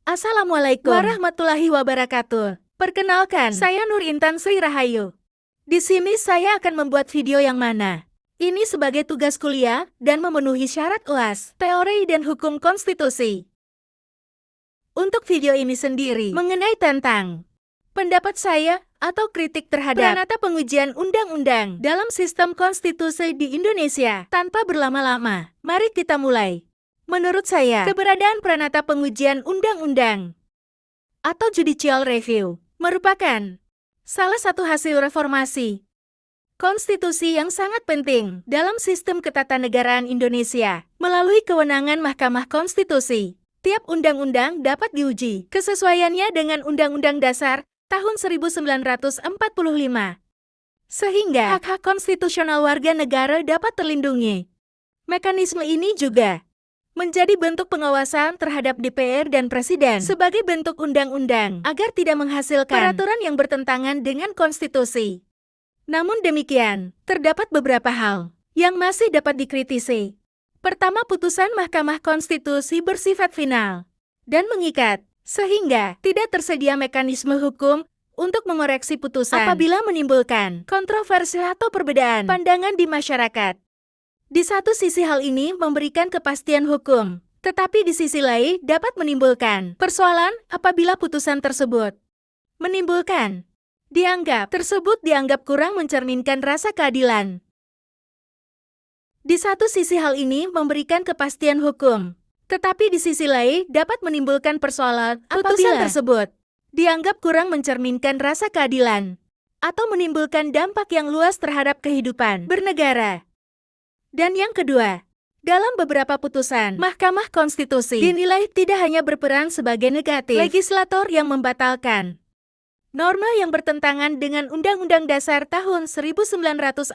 Assalamualaikum warahmatullahi wabarakatuh. Perkenalkan, saya Nur Intan Sri Rahayu. Di sini saya akan membuat video yang mana ini sebagai tugas kuliah dan memenuhi syarat UAS, teori dan hukum konstitusi. Untuk video ini sendiri mengenai tentang pendapat saya atau kritik terhadap pranata pengujian undang-undang dalam sistem konstitusi di Indonesia. Tanpa berlama-lama, mari kita mulai. Menurut saya, keberadaan pranata pengujian undang-undang atau judicial review merupakan salah satu hasil reformasi konstitusi yang sangat penting dalam sistem ketatanegaraan Indonesia. Melalui kewenangan Mahkamah Konstitusi, tiap undang-undang dapat diuji kesesuaiannya dengan Undang-Undang Dasar tahun 1945, sehingga hak-hak konstitusional warga negara dapat terlindungi. Mekanisme ini juga menjadi bentuk pengawasan terhadap DPR dan Presiden sebagai bentuk undang-undang agar tidak menghasilkan peraturan yang bertentangan dengan konstitusi. Namun demikian, terdapat beberapa hal yang masih dapat dikritisi. Pertama, putusan Mahkamah Konstitusi bersifat final dan mengikat, sehingga tidak tersedia mekanisme hukum untuk mengoreksi putusan apabila menimbulkan kontroversi atau perbedaan pandangan di masyarakat. Di satu sisi hal ini memberikan kepastian hukum, tetapi di sisi lain dapat menimbulkan persoalan apabila putusan tersebut dianggap kurang mencerminkan rasa keadilan. Di satu sisi hal ini memberikan kepastian hukum, tetapi di sisi lain dapat menimbulkan persoalan apabila putusan tersebut dianggap kurang mencerminkan rasa keadilan atau menimbulkan dampak yang luas terhadap kehidupan bernegara. Dan yang kedua, dalam beberapa putusan, Mahkamah Konstitusi dinilai tidak hanya berperan sebagai negatif legislator yang membatalkan norma yang bertentangan dengan Undang-Undang Dasar tahun 1945,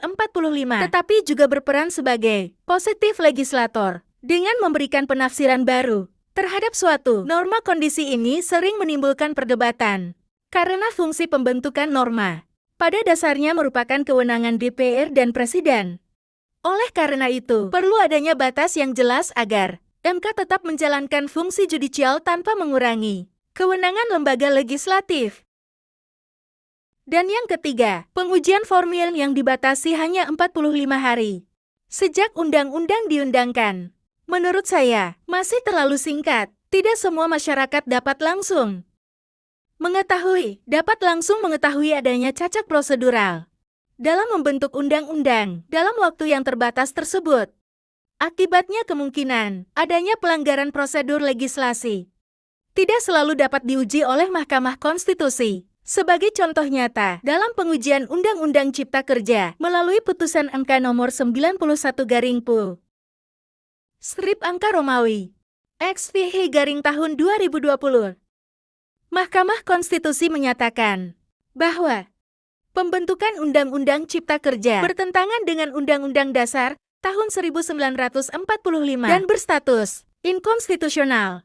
tetapi juga berperan sebagai positif legislator dengan memberikan penafsiran baru terhadap suatu norma. Kondisi ini sering menimbulkan perdebatan karena fungsi pembentukan norma pada dasarnya merupakan kewenangan DPR dan Presiden. Oleh karena itu, perlu adanya batas yang jelas agar MK tetap menjalankan fungsi judicial tanpa mengurangi kewenangan lembaga legislatif. Dan yang ketiga, pengujian formil yang dibatasi hanya 45 hari sejak undang-undang diundangkan. Menurut saya, masih terlalu singkat. Tidak semua masyarakat dapat langsung mengetahui adanya cacat prosedural dalam membentuk undang-undang dalam waktu yang terbatas tersebut. Akibatnya kemungkinan adanya pelanggaran prosedur legislasi tidak selalu dapat diuji oleh Mahkamah Konstitusi. Sebagai contoh nyata, dalam pengujian Undang-Undang Cipta Kerja melalui putusan MK nomor 91/PU strip angka Romawi XVH garing tahun 2020, Mahkamah Konstitusi menyatakan bahwa pembentukan Undang-Undang Cipta Kerja bertentangan dengan Undang-Undang Dasar tahun 1945 dan berstatus inkonstitusional.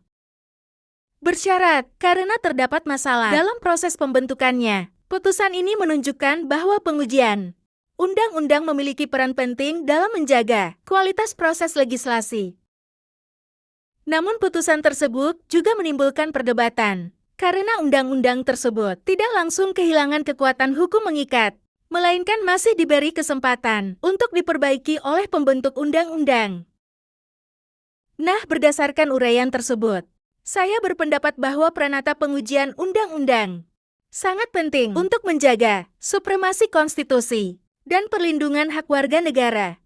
Bersyarat karena terdapat masalah dalam proses pembentukannya. Putusan ini menunjukkan bahwa pengujian undang-undang memiliki peran penting dalam menjaga kualitas proses legislasi. Namun putusan tersebut juga menimbulkan perdebatan karena undang-undang tersebut tidak langsung kehilangan kekuatan hukum mengikat, melainkan masih diberi kesempatan untuk diperbaiki oleh pembentuk undang-undang. Nah, berdasarkan uraian tersebut, saya berpendapat bahwa pranata pengujian undang-undang sangat penting untuk menjaga supremasi konstitusi dan perlindungan hak warga negara.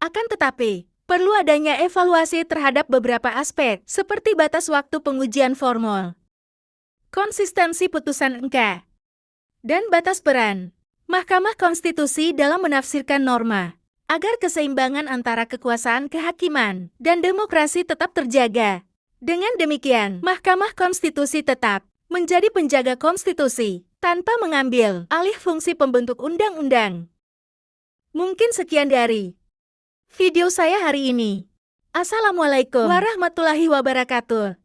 Akan tetapi, perlu adanya evaluasi terhadap beberapa aspek seperti batas waktu pengujian formal, konsistensi putusan MK, dan batas peran Mahkamah Konstitusi dalam menafsirkan norma, agar keseimbangan antara kekuasaan kehakiman dan demokrasi tetap terjaga. Dengan demikian, Mahkamah Konstitusi tetap menjadi penjaga konstitusi tanpa mengambil alih fungsi pembentuk undang-undang. Mungkin sekian dari video saya hari ini. Assalamualaikum warahmatullahi wabarakatuh.